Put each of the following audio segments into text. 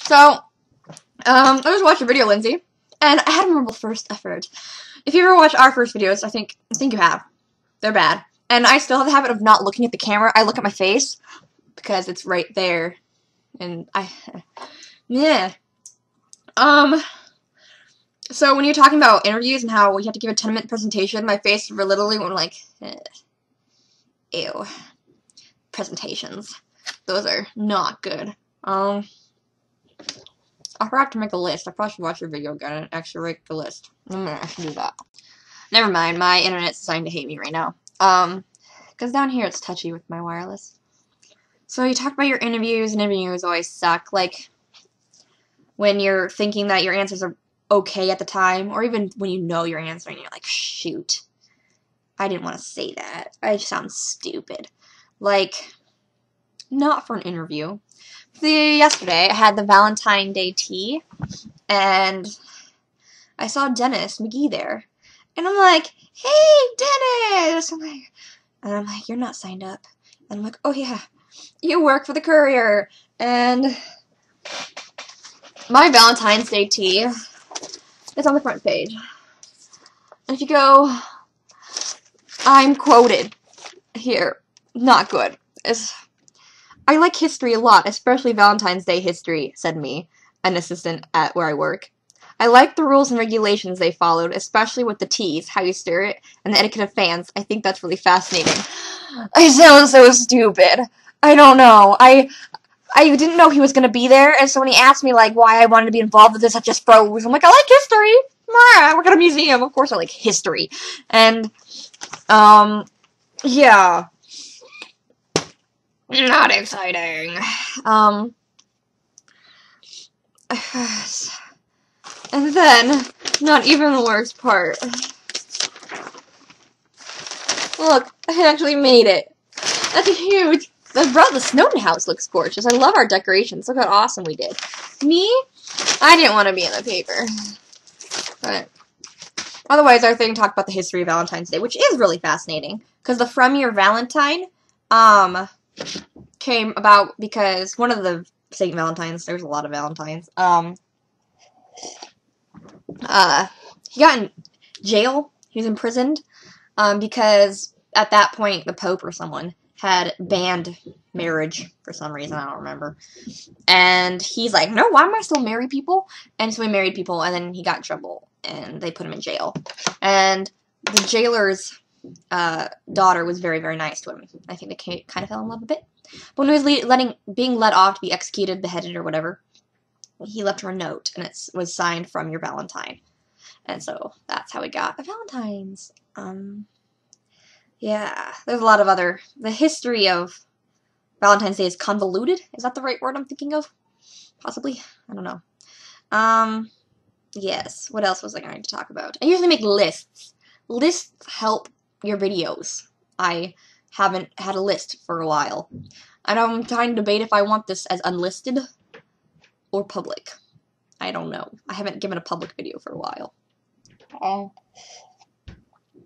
So, I was watching a video, Lindsay, and I had a memorable first effort. If you ever watch our first videos, I think you have. They're bad. And I still have the habit of not looking at the camera. I look at my face because it's right there. And yeah. So when you're talking about interviews and how you have to give a 10-minute presentation, my face literally went like, ew. Presentations. Those are not good. I forgot to make a list. I probably should watch your video again and actually make the list. I should do that. Never mind, my internet's deciding to hate me right now. Because down here it's touchy with my wireless. So you talk about your interviews, and interviews always suck. Like, when you're thinking that your answers are okay at the time, or even when you know your answer and you're like, shoot, I didn't want to say that. I sound stupid. Like, not for an interview. Yesterday, I had the Valentine's Day tea, and I saw Dennis McGee there. And I'm like, hey, Dennis! And I'm like, you're not signed up. And I'm like, oh yeah, you work for the Courier. And my Valentine's Day tea is on the front page. And if you go, I'm quoted here. Not good. I like history a lot, especially Valentine's Day history, said me, an assistant at where I work. I like the rules and regulations they followed, especially with the teas, how you stir it, and the etiquette of fans. I think that's really fascinating. I sound so stupid. I don't know. I didn't know he was going to be there, and so when he asked me, like, why I wanted to be involved with this, I just froze. I'm like, I like history. I work at a museum. Of course I like history. And, yeah. Not exciting. And then, not even the worst part. Look, I actually made it. That's huge. The Snowden house looks gorgeous. I love our decorations. Look how awesome we did. Me? I didn't want to be in the paper. But otherwise, our thing talked about the history of Valentine's Day, which is really fascinating. Because the From Your Valentine, came about because one of the St. Valentines, there's a lot of Valentines, he got in jail. He was imprisoned because at that point the Pope or someone had banned marriage for some reason. I don't remember. And he's like, no, why am I still marry people? And so he married people, and then he got in trouble, and they put him in jail. And the jailer's daughter was very, very nice to him. I think they kind of fell in love a bit. But when he was being let off to be executed, beheaded, or whatever, he left her a note, and it was signed From Your Valentine. And so that's how we got a Valentine's. Yeah, there's a lot of the history of Valentine's Day is convoluted. Is that the right word I'm thinking of? Possibly. I don't know. Yes, what else was I going to talk about? I usually make lists. Lists help your videos. I haven't had a list for a while. And I'm trying to debate if I want this as unlisted or public. I don't know. I haven't given a public video for a while.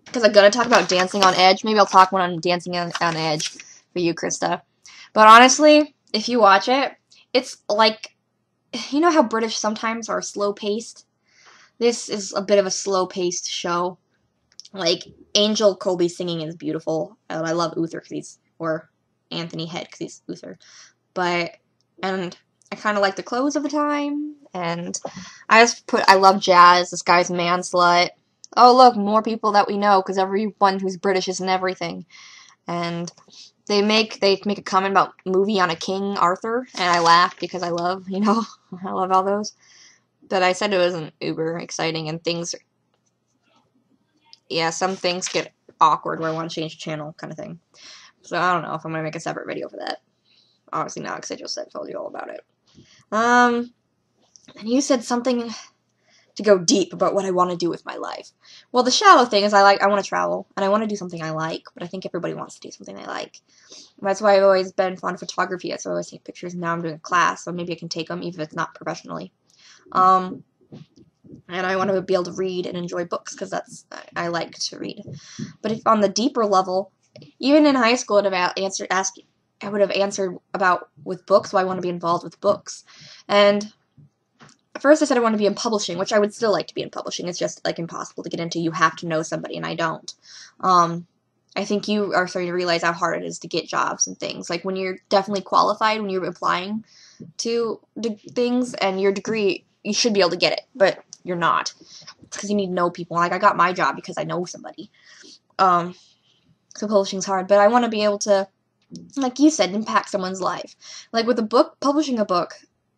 Because I'm going to talk about Dancing on Edge. Maybe I'll talk one on Dancing on Edge for you, Krista. But honestly, if you watch it, it's like, you know how British sometimes are slow-paced? This is a bit of a slow-paced show. Like, Angel Colby singing is beautiful. And I love Uther or Anthony Head because he's Uther. And I kind of like the clothes of the time. And I love jazz. This guy's man slut. Oh, look, more people that we know, because everyone who's British is in everything. And they make a comment about movie on a king, Arthur, and I laugh because I love, I love all those. But I said it wasn't uber exciting, and some things get awkward where I want to change the channel, kind of thing. So I don't know if I'm going to make a separate video for that. Obviously not, because I just told you all about it. And you said something to go deep about what I want to do with my life. Well, the shallow thing is I want to travel, and I want to do something I like, but I think everybody wants to do something they like. That's why I've always been fond of photography, so I always take pictures, and now I'm doing a class, so maybe I can take them, even if it's not professionally. And I want to be able to read and enjoy books, because I like to read. But if on the deeper level, even in high school, I would have answered about with books, why I want to be involved with books. And at first I said I wanted to be in publishing, which I would still like to be in publishing. It's just, like, impossible to get into. You have to know somebody, and I don't. I think you are starting to realize how hard it is to get jobs and things. Like, when you're definitely qualified, when you're applying to things, and your degree, you should be able to get it, but you're not. It's because you need to know people. Like, I got my job because I know somebody. So publishing's hard, but I want to be able to, like you said, impact someone's life. Like, with a book, publishing a book,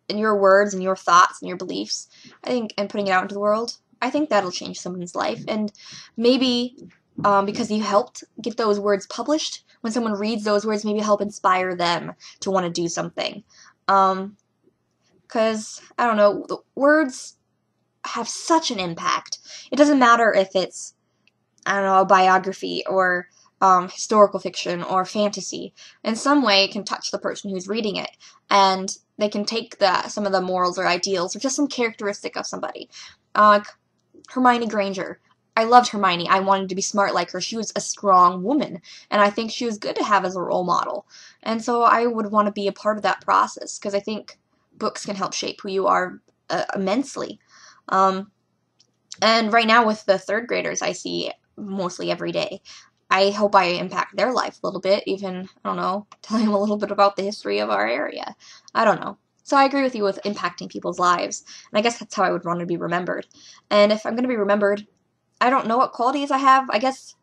and your words and your thoughts and your beliefs, I think, and putting it out into the world, I think that'll change someone's life. And maybe because you helped get those words published, when someone reads those words, maybe help inspire them to want to do something. Because, I don't know, the words have such an impact. It doesn't matter if it's, I don't know, a biography or historical fiction or fantasy. In some way, it can touch the person who's reading it, and they can take some of the morals or ideals or just some characteristic of somebody. Like Hermione Granger. I loved Hermione. I wanted to be smart like her. She was a strong woman, and I think she was good to have as a role model. And so I would want to be a part of that process, because I think books can help shape who you are immensely. And right now with the third graders I see mostly every day, I hope I impact their life a little bit, even, I don't know, telling them a little bit about the history of our area. I don't know. So I agree with you with impacting people's lives, and I guess that's how I would want to be remembered. And if I'm going to be remembered, I don't know what qualities I have. I guess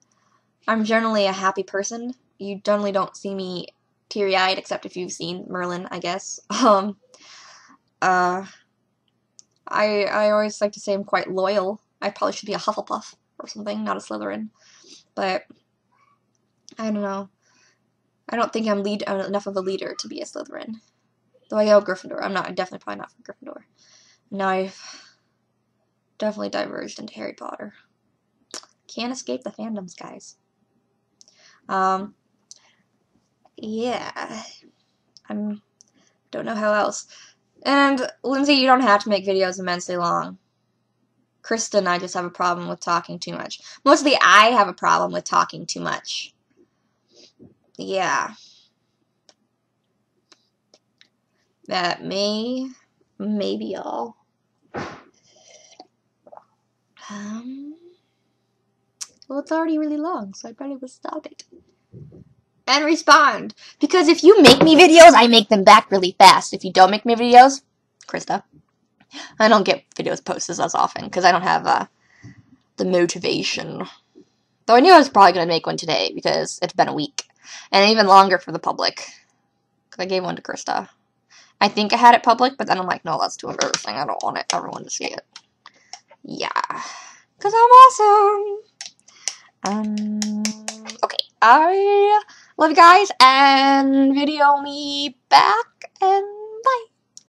I'm generally a happy person. You generally don't see me teary-eyed, except if you've seen Merlin, I guess. I always like to say I'm quite loyal. I probably should be a Hufflepuff or something, not a Slytherin. But I don't know. I don't think I'm enough of a leader to be a Slytherin. Though I go Gryffindor. I'm definitely probably not from Gryffindor. Now I've definitely diverged into Harry Potter. Can't escape the fandoms, guys. Yeah. Don't know how else. And, Lindsay, you don't have to make videos immensely long. Krista and I just have a problem with talking too much. Mostly I have a problem with talking too much. Yeah. That may be all. Well, it's already really long, so I probably will stop it. And respond. Because if you make me videos, I make them back really fast. If you don't make me videos, Krista, I don't get videos posted as often, because I don't have the motivation. Though I knew I was probably going to make one today, because it's been a week. And even longer for the public. Because I gave one to Krista. I think I had it public, but then I'm like, no, that's too embarrassing. I don't want everyone to see it. Yeah. Because I'm awesome. Okay. I love you guys, and video me back, and bye.